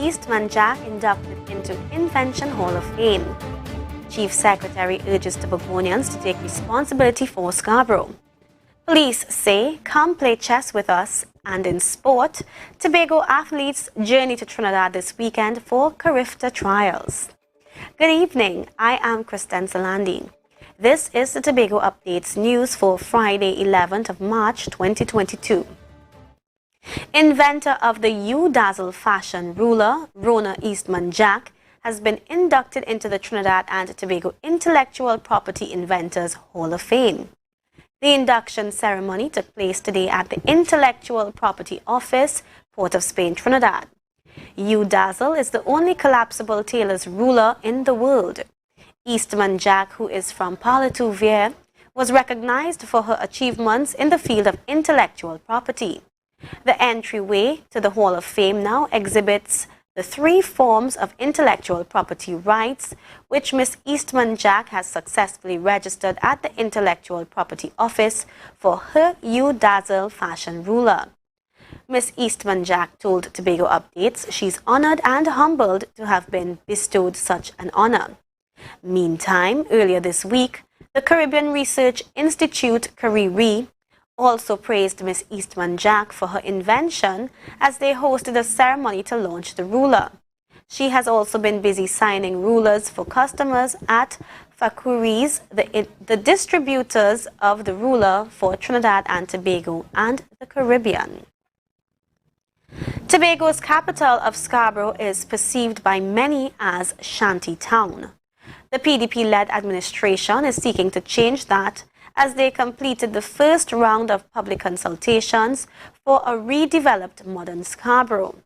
Eastman Jack inducted into Invention Hall of Fame. Chief Secretary urges Tobagonians to take responsibility for Scarborough. Police say, come play chess with us. And in sport, Tobago athletes journey to Trinidad this weekend for Carifta trials. Good evening, I am Kristen Salandi. This is the Tobago Updates news for Friday, 11th of March 2022. Inventor of the U-Dazzle fashion ruler, Rona Eastman Jack, has been inducted into the Trinidad and Tobago Intellectual Property Inventors Hall of Fame. The induction ceremony took place today at the Intellectual Property Office, Port of Spain, Trinidad. U-Dazzle is the only collapsible tailor's ruler in the world. Eastman Jack, who is from Palatuvier, was recognized for her achievements in the field of intellectual property. The entryway to the Hall of Fame now exhibits the 3 forms of intellectual property rights, which Miss Eastman Jack has successfully registered at the Intellectual Property Office for her U-Dazzle fashion ruler. Miss Eastman Jack told Tobago Updates she's honored and humbled to have been bestowed such an honor. Meantime, earlier this week, the Caribbean Research Institute, CARIRI, also praised Miss Eastman Jack for her invention as they hosted a ceremony to launch the ruler. She has also been busy signing rulers for customers at Fakuris, the distributors of the ruler for Trinidad and Tobago and the Caribbean. Tobago's capital of Scarborough is perceived by many as Shanty Town. The PDP-led administration is seeking to change that as they completed the first round of public consultations for a redeveloped modern Scarborough.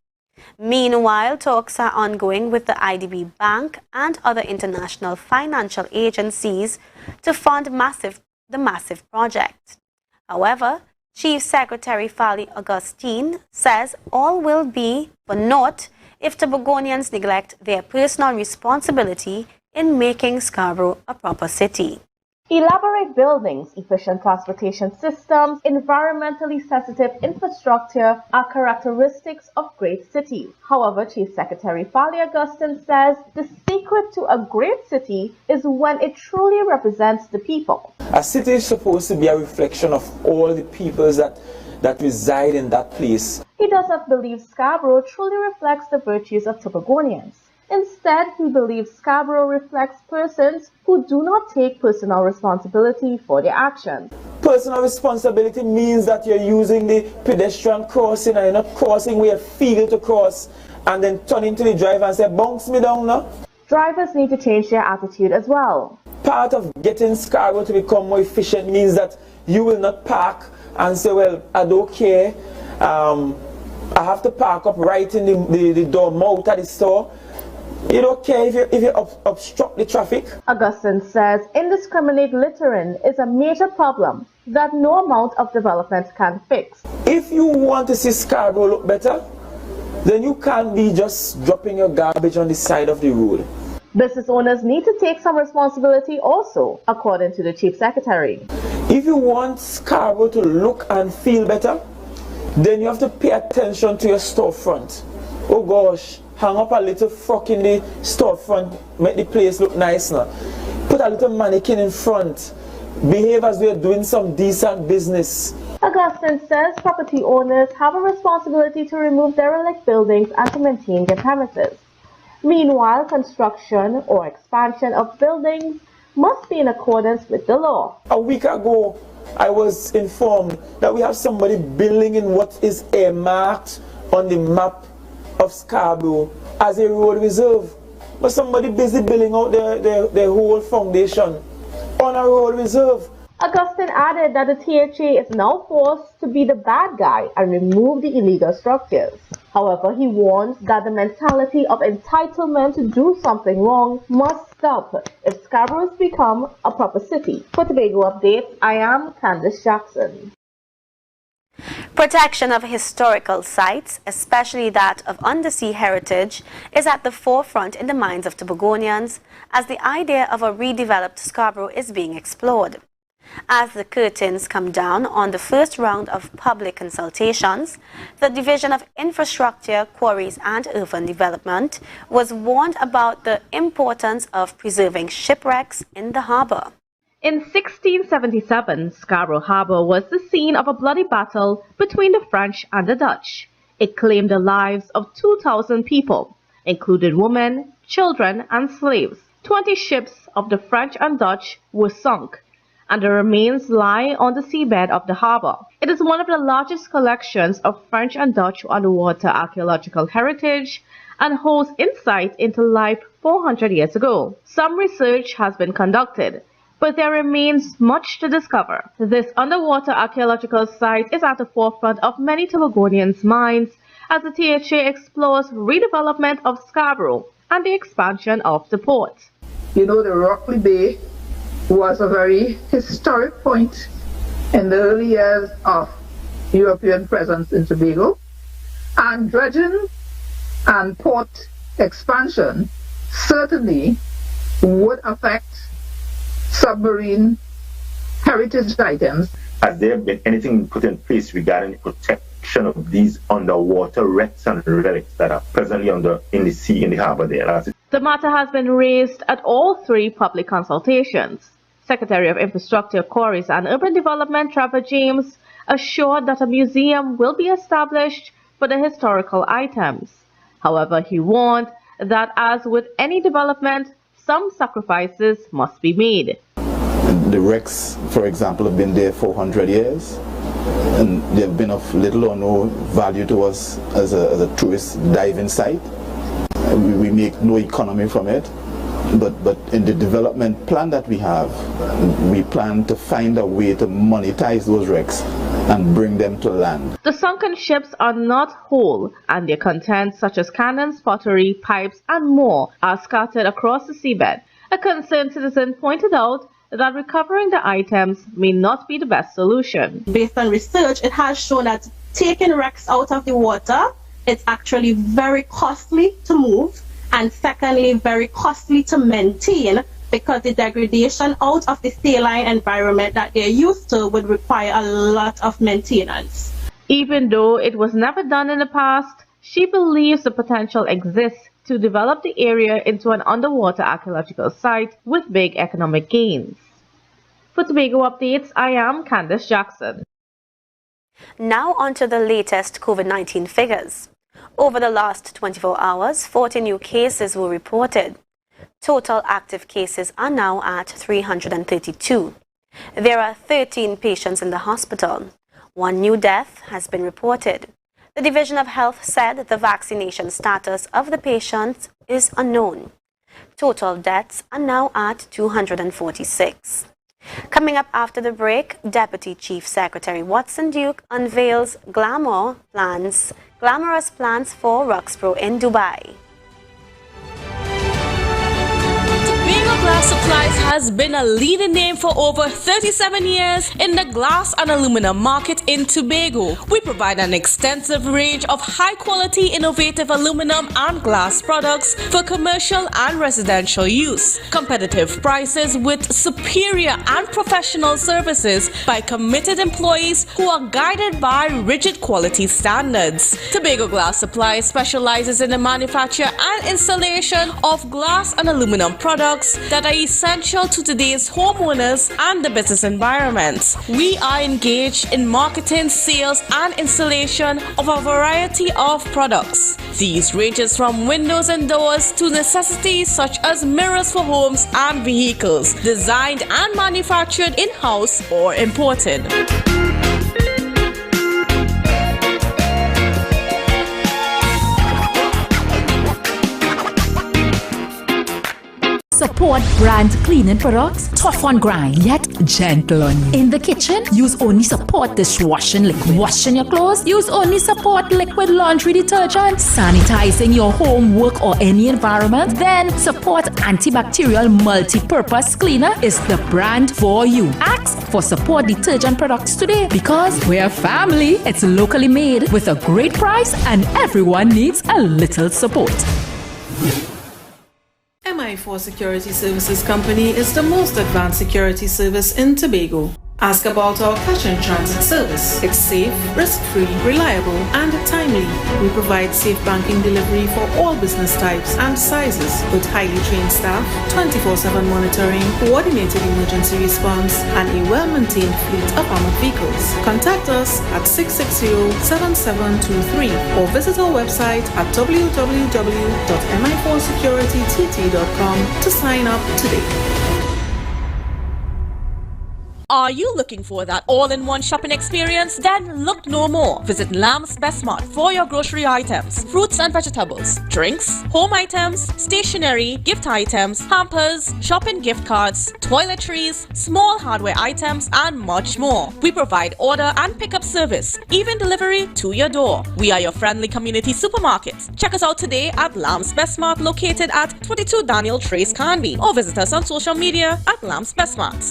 Meanwhile, talks are ongoing with the IDB Bank and other international financial agencies to fund the massive project. However, Chief Secretary Fali Augustine says all will be for naught if Tobagonians neglect their personal responsibility in making Scarborough a proper city. Elaborate buildings, efficient transportation systems, environmentally sensitive infrastructure are characteristics of great cities. However, Chief Secretary Fali Augustine says the secret to a great city is when it truly represents the people. A city is supposed to be a reflection of all the peoples that reside in that place. He does not believe Scarborough truly reflects the virtues of Tobagonians. Instead, he believes Scarborough reflects persons who do not take personal responsibility for their actions. Personal responsibility means that you're using the pedestrian crossing and you're not crossing where you feel to cross and then turning to the driver and say, bounce me down now. Drivers need to change their attitude as well. Part of getting Scarborough to become more efficient means that you will not park and say, well, I don't care. I have to park up right in the door mouth at the store. You don't care if you obstruct the traffic. Augustine says indiscriminate littering is a major problem that no amount of development can fix. If you want to see Scarborough look better, then you can't be just dropping your garbage on the side of the road. Business owners need to take some responsibility also, according to the Chief Secretary. If you want Scarborough to look and feel better, then you have to pay attention to your storefront. Oh gosh, hang up a little frock in the storefront, make the place look nice now. Put a little mannequin in front. Behave as we are doing some decent business. Augustine says property owners have a responsibility to remove derelict buildings and to maintain their premises. Meanwhile, construction or expansion of buildings must be in accordance with the law. A week ago, I was informed that we have somebody building in what is earmarked on the map of Scarborough as a road reserve. But somebody busy building out their whole foundation on a road reserve. Augustine added that the THA is now forced to be the bad guy and remove the illegal structures. However, he warns that the mentality of entitlement to do something wrong must stop if Scarborough has become a proper city. For Tobago Updates, I am Candice Jackson. Protection of historical sites, especially that of undersea heritage, is at the forefront in the minds of Tobagonians as the idea of a redeveloped Scarborough is being explored. As the curtains come down on the first round of public consultations, the Division of Infrastructure, Quarries and Urban Development was warned about the importance of preserving shipwrecks in the harbour. In 1677, Scarborough Harbour was the scene of a bloody battle between the French and the Dutch. It claimed the lives of 2,000 people, including women, children and slaves. 20 ships of the French and Dutch were sunk, and the remains lie on the seabed of the harbour. It is one of the largest collections of French and Dutch underwater archaeological heritage and holds insight into life 400 years ago. Some research has been conducted, but there remains much to discover. This underwater archaeological site is at the forefront of many Tobagonians' minds as the THA explores redevelopment of Scarborough and the expansion of the port. You know, the Rockley Bay was a very historic point in the early years of European presence in Tobago, and dredging and port expansion certainly would affect submarine heritage items. Has there been anything put in place regarding the protection of these underwater wrecks and relics that are presently in the sea, in the harbour there? The matter has been raised at all 3 public consultations. Secretary of Infrastructure, Quarries and Urban Development Trevor James assured that a museum will be established for the historical items. However, he warned that as with any development, some sacrifices must be made. The wrecks, for example, have been there for 100 years, and they've been of little or no value to us as a tourist diving site. We make no economy from it. But in the development plan that we have, we plan to find a way to monetize those wrecks and bring them to land. The sunken ships are not whole, and their contents such as cannons, pottery, pipes and more are scattered across the seabed. A concerned citizen pointed out that recovering the items may not be the best solution. Based on research, it has shown that taking wrecks out of the water is actually very costly to move, and secondly, very costly to maintain, because the degradation out of the saline environment that they're used to would require a lot of maintenance. Even though it was never done in the past, she believes the potential exists to develop the area into an underwater archaeological site with big economic gains. For Tobago Updates, I am Candace Jackson. Now on to the latest COVID-19 figures. Over the last 24 hours, 40 new cases were reported. Total active cases are now at 332. There are 13 patients in the hospital. 1 new death has been reported. The Division of Health said the vaccination status of the patients is unknown. Total deaths are now at 246. Coming up after the break, Deputy Chief Secretary Watson Duke unveils glamorous plans for Roxpro in Dubai. Tobago Glass Supplies has been a leading name for over 37 years in the glass and aluminum market in Tobago. We provide an extensive range of high-quality, innovative aluminum and glass products for commercial and residential use. Competitive prices with superior and professional services by committed employees who are guided by rigid quality standards. Tobago Glass Supplies specializes in the manufacture and installation of glass and aluminum products that are essential to today's homeowners and the business environment. We are engaged in marketing, sales, and installation of a variety of products. These ranges from windows and doors to necessities such as mirrors for homes and vehicles, designed and manufactured in-house or imported. Support brand cleaning products, tough on grind, yet gentle on you. In the kitchen, use only Support dishwashing liquid. Washing your clothes, use only Support liquid laundry detergent. Sanitizing your home, work or any environment, then Support antibacterial multi-purpose cleaner is the brand for you. Ask for Support detergent products today because we're family. It's locally made with a great price and everyone needs a little support. Am I MI4 Security Services Company is the most advanced security service in Tobago. Ask about our cash in transit service. It's safe, risk-free, reliable, and timely. We provide safe banking delivery for all business types and sizes with highly trained staff, 24/7 monitoring, coordinated emergency response, and a well-maintained fleet of armored vehicles. Contact us at 660-7723 or visit our website at www.mi4securitytt.com to sign up today. Are you looking for that all-in-one shopping experience? Then look no more. Visit Lamb's Best Mart for your grocery items, fruits and vegetables, drinks, home items, stationery, gift items, hampers, shopping gift cards, toiletries, small hardware items, and much more. We provide order and pickup service, even delivery to your door. We are your friendly community supermarket. Check us out today at Lamb's Best Mart, located at 22 Daniel Trace Canby, or visit us on social media at Lamb's Best Mart.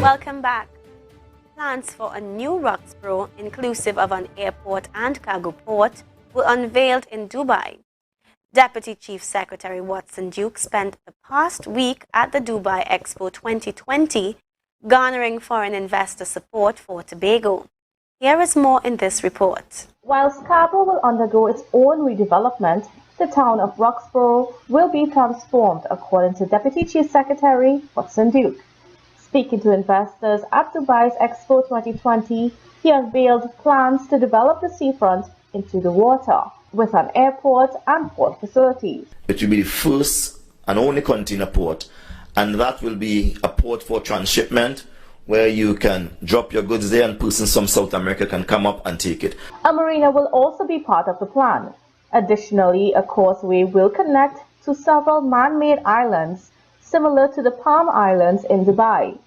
Welcome back. Plans for a new Roxborough, inclusive of an airport and cargo port, were unveiled in Dubai. Deputy Chief Secretary Watson Duke spent the past week at the Dubai Expo 2020, garnering foreign investor support for Tobago. Here is more in this report. While Scarborough will undergo its own redevelopment, the town of Roxborough will be transformed, according to Deputy Chief Secretary Watson Duke. Speaking to investors at Dubai's Expo 2020, he unveiled plans to develop the seafront into the water, with an airport and port facilities. It will be the first and only container port, and that will be a port for transshipment, where you can drop your goods there and persons from South America can come up and take it. A marina will also be part of the plan. Additionally, a causeway will connect to several man-made islands similar to the Palm Islands in Dubai.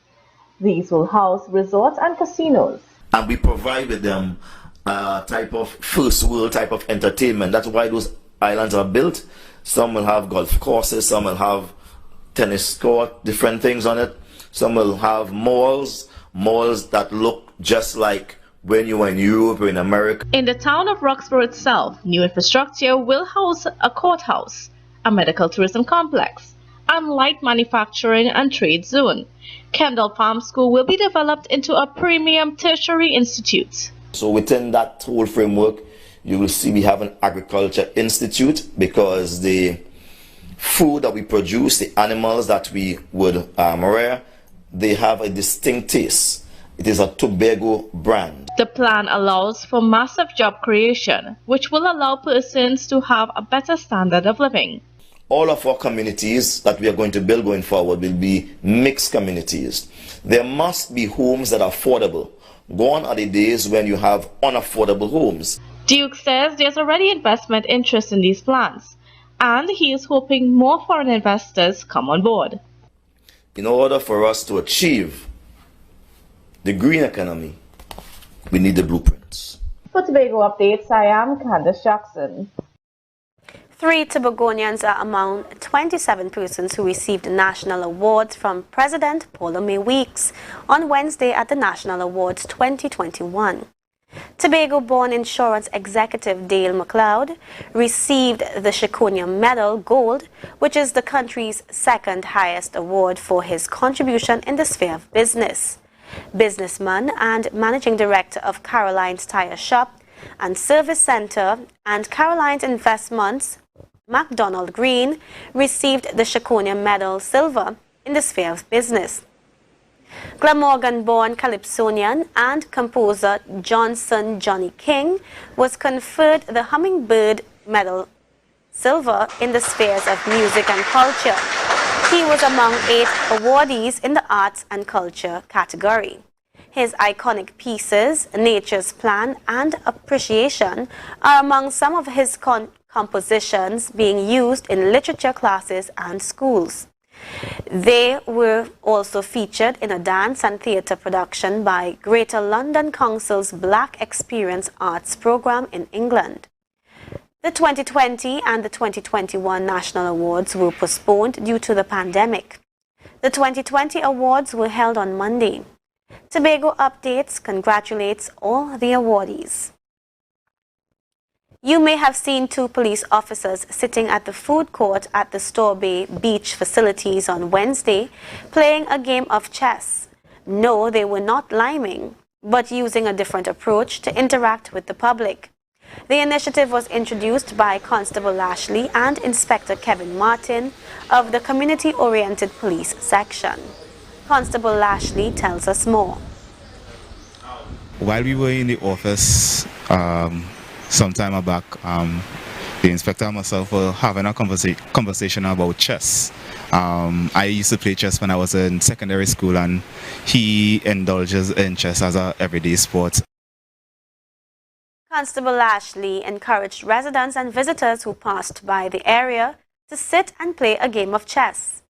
These will house resorts and casinos. And we provide with them a type of first world type of entertainment. That's why those islands are built. Some will have golf courses, some will have tennis court, different things on it. Some will have malls that look just like when you were in Europe or in America. In the town of Roxborough itself, new infrastructure will house a courthouse, a medical tourism complex, and light manufacturing and trade zone. Kendall Farm School will be developed into a premium tertiary institute. So within that whole framework, you will see we have an agriculture institute, because the food that we produce, the animals that we would rear, they have a distinct taste. It is a Tobago brand. The plan allows for massive job creation, which will allow persons to have a better standard of living. All of our communities that we are going to build going forward will be mixed communities. There must be homes that are affordable. Gone are the days when you have unaffordable homes. Duke says there's already investment interest in these plans, and he is hoping more foreign investors come on board. In order for us to achieve the green economy, we need the blueprints. For Tobago Updates, I am Candace Jackson. 3 Tobagonians are among 27 persons who received national awards from President Paula Weeks on Wednesday at the National Awards 2021. Tobago-born insurance executive Dale McLeod received the Shikonia Medal Gold, which is the country's second highest award for his contribution in the sphere of business. Businessman and managing director of Caroline's Tire Shop and Service Center and Caroline's Investments, MacDonald Green, received the Shikonia Medal Silver in the sphere of business. Glamorgan-born Calypsonian and composer Johnson Johnny King was conferred the Hummingbird Medal Silver in the spheres of music and culture. He was among 8 awardees in the arts and culture category. His iconic pieces, Nature's Plan and Appreciation, are among some of his compositions being used in literature classes and schools. They were also featured in a dance and theatre production by Greater London Council's Black Experience Arts Programme in England. The 2020 and the 2021 National Awards were postponed due to the pandemic. The 2020 awards were held on Monday. Tobago Updates congratulates all the awardees. You may have seen two police officers sitting at the food court at the Store Bay beach facilities on Wednesday playing a game of chess. No, they were not liming, but using a different approach to interact with the public. The initiative was introduced by Constable Lashley and Inspector Kevin Martin of the Community-Oriented Police Section. Constable Lashley tells us more. While we were in the office some time back, the inspector and myself were having a conversation about chess. I used to play chess when I was in secondary school, and he indulges in chess as an everyday sport. Constable Lashley encouraged residents and visitors who passed by the area to sit and play a game of chess.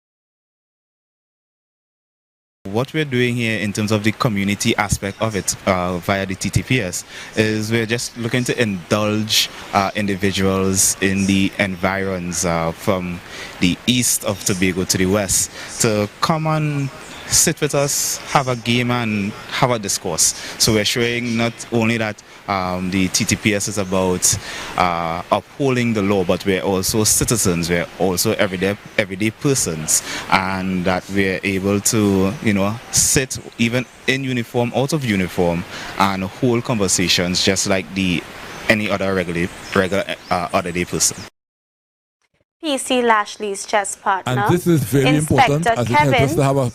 What we're doing here in terms of the community aspect of it via the TTPS is we're just looking to indulge individuals in the environs from the east of Tobago to the west to come and sit with us, have a game and have a discourse. So we're showing not only that the TTPS is about upholding the law, but we're also citizens, we're also everyday persons, and that we're able to, sit even in uniform, out of uniform, and hold conversations just like any other regular other day person. PC Lashley's chess partner, and this is very important as it helps us to have a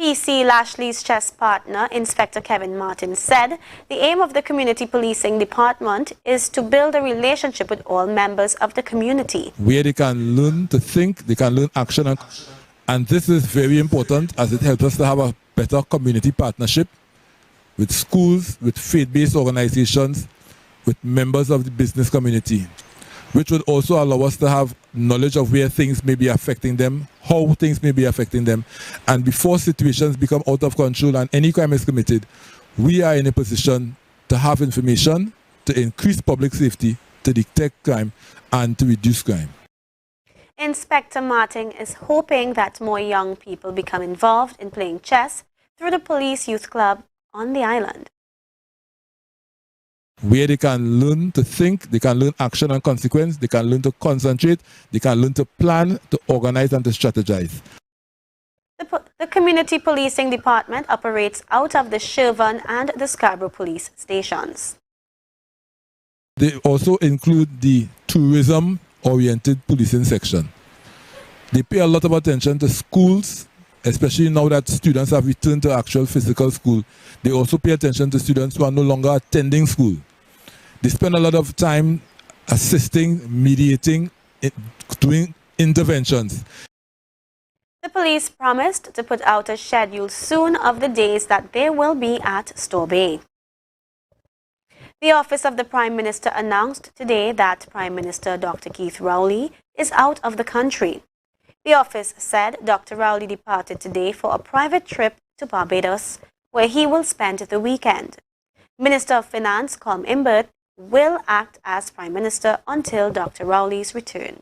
PC Lashley's chess partner, Inspector Kevin Martin, said the aim of the Community Policing Department is to build a relationship with all members of the community, where they can learn to think, they can learn action, and this is very important as it helps us to have a better community partnership with schools, with faith-based organizations, with members of the business community, which would also allow us to have knowledge of where things may be affecting them, how things may be affecting them, and before situations become out of control and any crime is committed, we are in a position to have information to increase public safety, to detect crime, and to reduce crime. Inspector Martin is hoping that more young people become involved in playing chess through the Police Youth Club on the island, where they can learn to think, they can learn action and consequence, they can learn to concentrate, they can learn to plan, to organize, and to strategize. The Community Policing Department operates out of the Shervan and the Scarborough police stations. They also include the tourism-oriented policing section. They pay a lot of attention to schools, especially now that students have returned to actual physical school. They also pay attention to students who are no longer attending school. They spend a lot of time assisting, mediating, doing interventions. The police promised to put out a schedule soon of the days that they will be at Store Bay. The Office of the Prime Minister announced today that Prime Minister Dr. Keith Rowley is out of the country. The office said Dr. Rowley departed today for a private trip to Barbados, where he will spend the weekend. Minister of Finance Colm Imbert will act as Prime Minister until Dr. Rowley's return.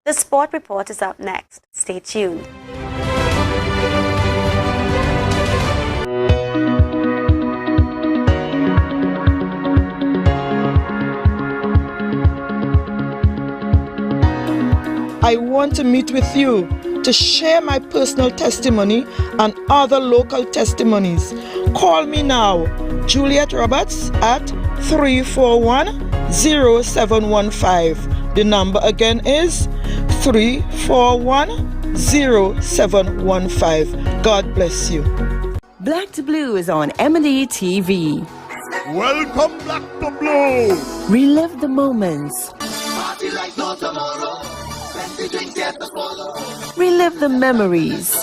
The Sport Report is up next. Stay tuned. I want to meet with you to share my personal testimony and other local testimonies. Call me now, Juliet Roberts, at 341-0715. The number again is 341-0715. God bless you. Black to Blue is on M&E TV. Welcome Black to Blue. Relive the moments. Party like no tomorrow. Relive the memories.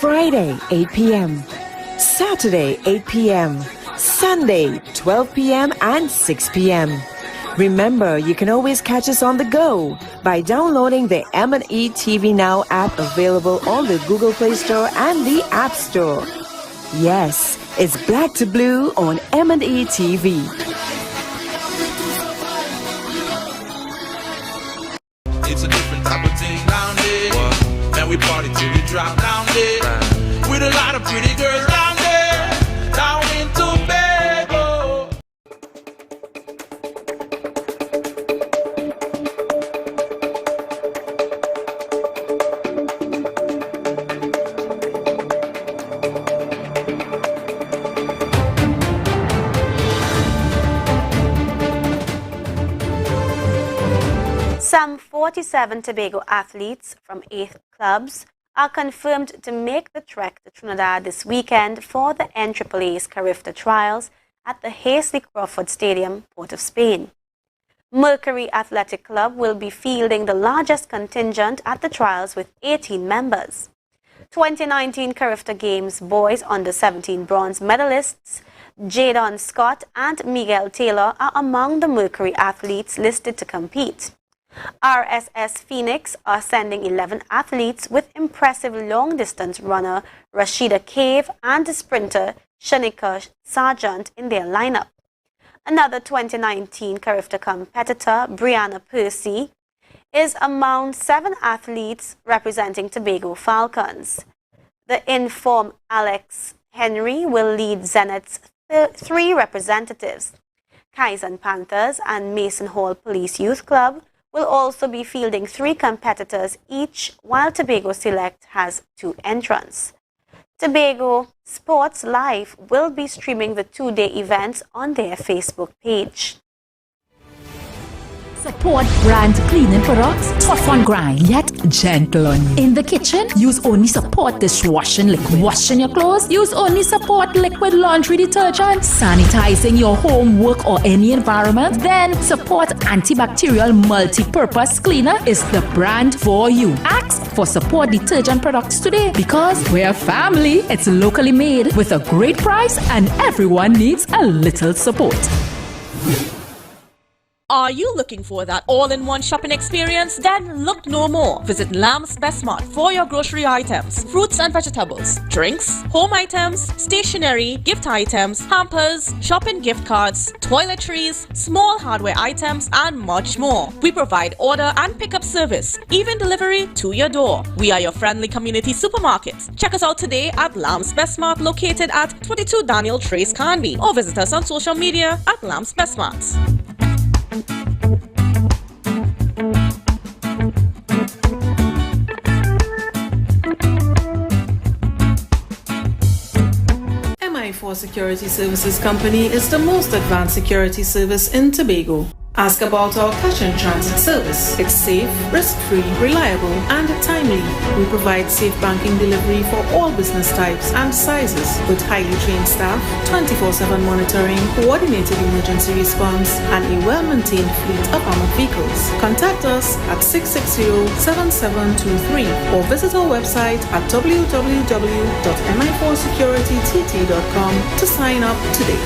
Friday, 8 p.m. Saturday, 8 p.m. Sunday, 12 p.m. and 6 p.m. Remember, you can always catch us on the go by downloading the M&E TV Now app, available on the Google Play Store and the App Store. Yes, it's Black to Blue on M&E TV. It's a different type of thing down there. And we party till we drop down there. With a lot of pretty girls down there. Down in Tobago. Some 47 Tobago athletes from 8 clubs are confirmed to make the trek to Trinidad this weekend for the NAAA's Carifta Trials at the Hasely Crawford Stadium, Port of Spain. Mercury Athletic Club will be fielding the largest contingent at the trials with 18 members. 2019 Carifta Games boys under-17 bronze medalists Jadon Scott and Miguel Taylor are among the Mercury athletes listed to compete. RSS Phoenix are sending 11 athletes with impressive long-distance runner Rashida Cave and sprinter Shanika Sargent in their lineup. Another 2019 Carifta competitor, Brianna Percy, is among 7 athletes representing Tobago Falcons. The informed Alex Henry will lead Zenith's 3 representatives. Kaizen Panthers and Mason Hall Police Youth Club will also be fielding 3 competitors each, while Tobago Select has 2 entrants. Tobago Sports Live will be streaming the 2-day events on their Facebook page. Support brand cleaning products, tough on grind, yet gentle on you. In the kitchen, use only Support dishwashing liquid. Washing your clothes, use only Support liquid laundry detergent. Sanitizing your home, work or any environment, then Support antibacterial multi-purpose cleaner is the brand for you. Ask for Support detergent products today because we're a family. It's locally made with a great price and everyone needs a little support. Are you looking for that all-in-one shopping experience? Then look no more. Visit Lamb's Best Mart for your grocery items, fruits and vegetables, drinks, home items, stationery, gift items, hampers, shopping gift cards, toiletries, small hardware items, and much more. We provide order and pickup service, even delivery to your door. We are your friendly community supermarket. Check us out today at Lamb's Best Mart, located at 22 Daniel Trace Canby, or visit us on social media at Lamb's Best Mart. MI4 Security Services Company is the most advanced security service in Tobago. Ask about our cash and transit service. It's safe, risk-free, reliable, and timely. We provide safe banking delivery for all business types and sizes with highly trained staff, 24/7 monitoring, coordinated emergency response, and a well-maintained fleet of armored vehicles. Contact us at 660-7723 or visit our website at www.mi4securitytt.com to sign up today.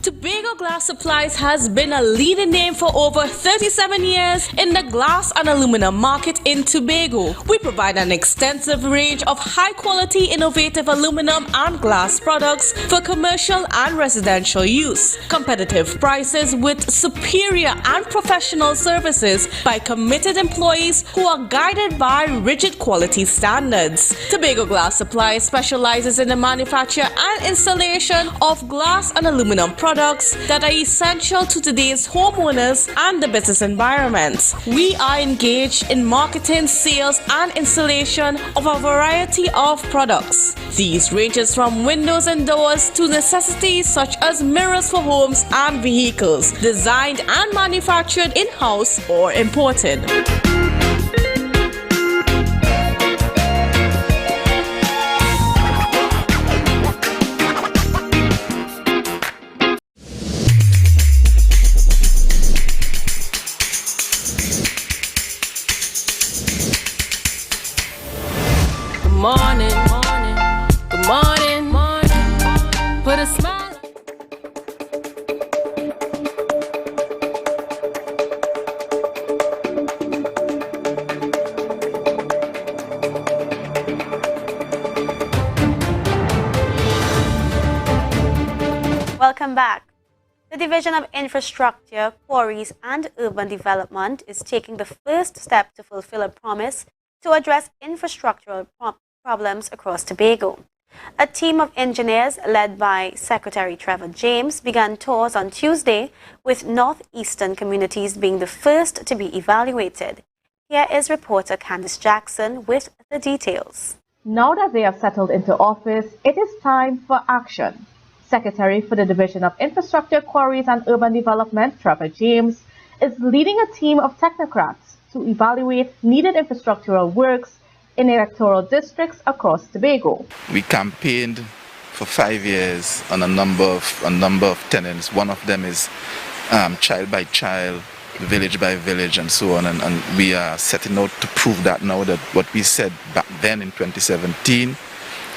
Tobago Glass Supplies has been a leading name for over 37 years in the glass and aluminum market in Tobago. We provide an extensive range of high-quality, innovative aluminum and glass products for commercial and residential use. Competitive prices with superior and professional services by committed employees who are guided by rigid quality standards. Tobago Glass Supplies specializes in the manufacture and installation of glass and aluminum products that are essential to today's homeowners and the business environment. We are engaged in marketing, sales, and installation of a variety of products. These ranges from windows and doors to necessities such as mirrors for homes and vehicles, designed and manufactured in-house or imported. Welcome back. The Division of Infrastructure, Quarries and Urban Development is taking the first step to fulfill a promise to address infrastructural problems across Tobago. A team of engineers led by Secretary Trevor James began tours on Tuesday, with northeastern communities being the first to be evaluated. Here is reporter Candice Jackson with the details. Now that they have settled into office, it is time for action. Secretary for the Division of Infrastructure, Quarries and Urban Development, Trevor James, is leading a team of technocrats to evaluate needed infrastructural works in electoral districts across Tobago. We campaigned for 5 years on a number of tenets. One of them is child by child, village by village, and so on. And we are setting out to prove that now, that what we said back then in 2017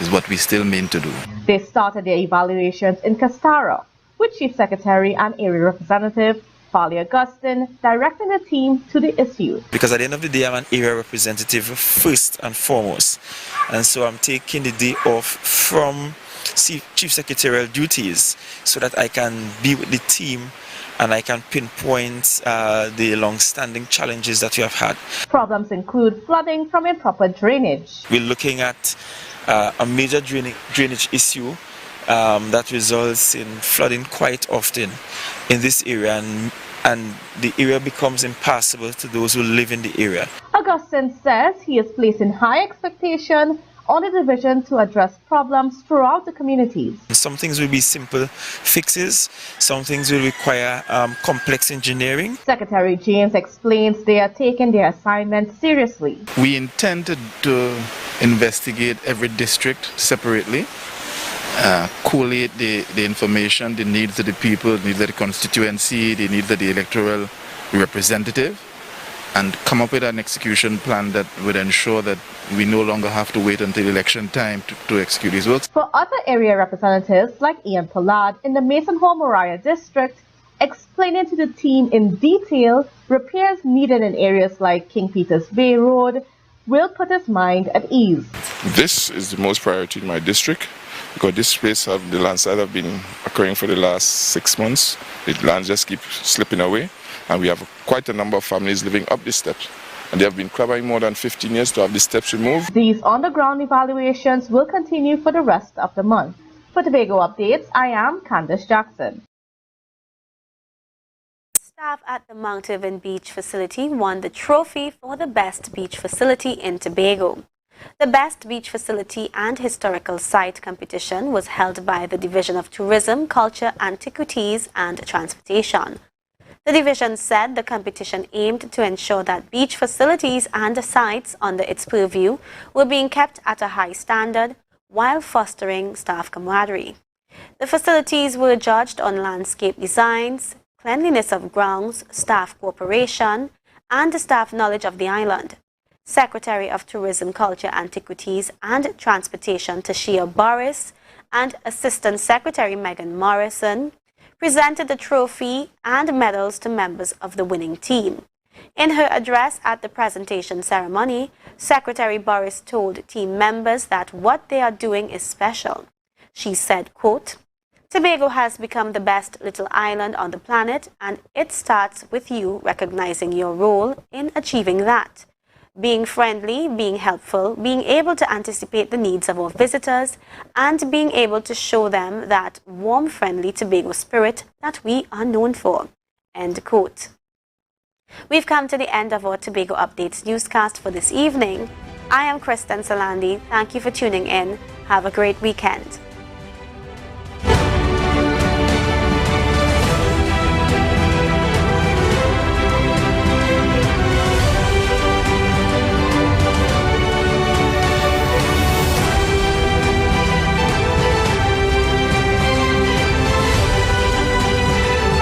is what we still mean to do. They started their evaluations in Castara, with Chief Secretary and Area Representative Fali Augustine directing the team to the issue. Because at the end of the day, I'm an area representative first and foremost. And so I'm taking the day off from chief secretarial duties so that I can be with the team and I can pinpoint the long-standing challenges that we have had. Problems include flooding from improper drainage. We're looking at a major drainage issue that results in flooding quite often in this area, and the area becomes impassable to those who live in the area. Augustine says he is placing high expectation on the division to address problems throughout the communities. Some things will be simple fixes, some things will require complex engineering. Secretary James explains they are taking their assignment seriously. We intend to investigate every district separately, collate the information, the needs of the people, the needs of the constituency, the needs of the electoral representative, and come up with an execution plan that would ensure that we no longer have to wait until election time to execute these works. For other area representatives like Ian Pollard in the Mason Hall Moriah district, explaining to the team in detail repairs needed in areas like King Peter's Bay Road will put his mind at ease. This is the most priority in my district, because this place the landslide have been occurring for the last 6 months. The land just keep slipping away, and we have quite a number of families living up the steps, and they have been clamoring more than 15 years to have the steps removed. These on-the-ground evaluations will continue for the rest of the month. For Tobago Updates, I am Candice Jackson. Staff at the Mount Irvin Beach facility won the trophy for the best beach facility in Tobago. The Best Beach Facility and Historical Site competition was held by the Division of Tourism, Culture, Antiquities and Transportation. The division said the competition aimed to ensure that beach facilities and sites under its purview were being kept at a high standard while fostering staff camaraderie. The facilities were judged on landscape designs, cleanliness of grounds, staff cooperation, and staff knowledge of the island. Secretary of Tourism, Culture, Antiquities and Transportation Tashia Boris and Assistant Secretary Megan Morrison presented the trophy and medals to members of the winning team. In her address at the presentation ceremony, Secretary Boris told team members that what they are doing is special. She said, quote, "Tobago has become the best little island on the planet, and it starts with you recognizing your role in achieving that. Being friendly, being helpful, being able to anticipate the needs of our visitors, and being able to show them that warm, friendly Tobago spirit that we are known for." End quote. We've come to the end of our Tobago Updates newscast for this evening. I am Kristen Salandi. Thank you for tuning in. Have a great weekend.